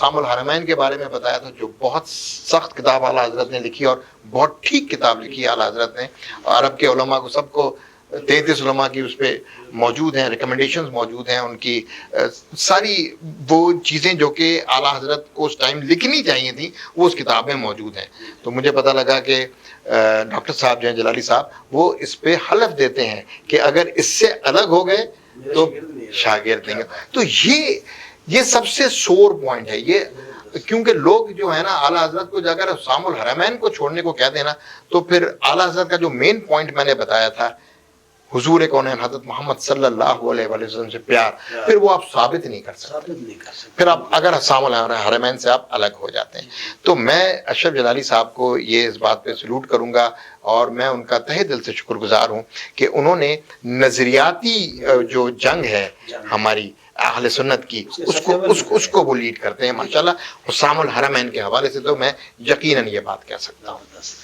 حسام الحرمین کے بارے میں بتایا تھا، جو بہت سخت کتاب اعلیٰ حضرت نے لکھی اور بہت ٹھیک کتاب لکھی اعلیٰ حضرت نے. عرب کے علماء کو سب کو 33 علماء کی اس پہ موجود ہیں، ریکمنڈیشنز موجود ہیں، ان کی ساری وہ چیزیں جو کہ اعلیٰ حضرت کو اس ٹائم لکھنی چاہیے تھیں وہ اس کتاب میں موجود ہیں. تو مجھے پتہ لگا کہ ڈاکٹر صاحب جو ہیں جلالی صاحب، وہ اس پہ حلف دیتے ہیں کہ اگر اس سے الگ ہو گئے تو شاگرد نہیں. تو یہ سب سے سور پوائنٹ ہے یہ، کیونکہ لوگ جو ہے نا اعلیٰ حضرت کو اگر حسام الحرمین کو چھوڑنے کو کہتے ہیں نا، تو پھر اعلیٰ حضرت کا جو مین پوائنٹ میں نے بتایا تھا، حضور کونین حضرت محمد صلی اللہ علیہ وسلم سے پیار، پھر وہ آپ ثابت نہیں کر سکتے. پھر آپ اگر حسام الحرمین سے آپ الگ ہو جاتے ہیں. تو میں اشرف جلالی صاحب کو یہ اس بات پہ سلوٹ کروں گا، اور میں ان کا تہہ دل سے شکر گزار ہوں کہ انہوں نے نظریاتی جو جنگ ہے ہماری اہل سنت کی، اس کو وہ لیڈ کرتے ہیں ماشاءاللہ. حسام الحرمین کے حوالے سے تو میں یقیناً یہ بات کہہ سکتا ہوں.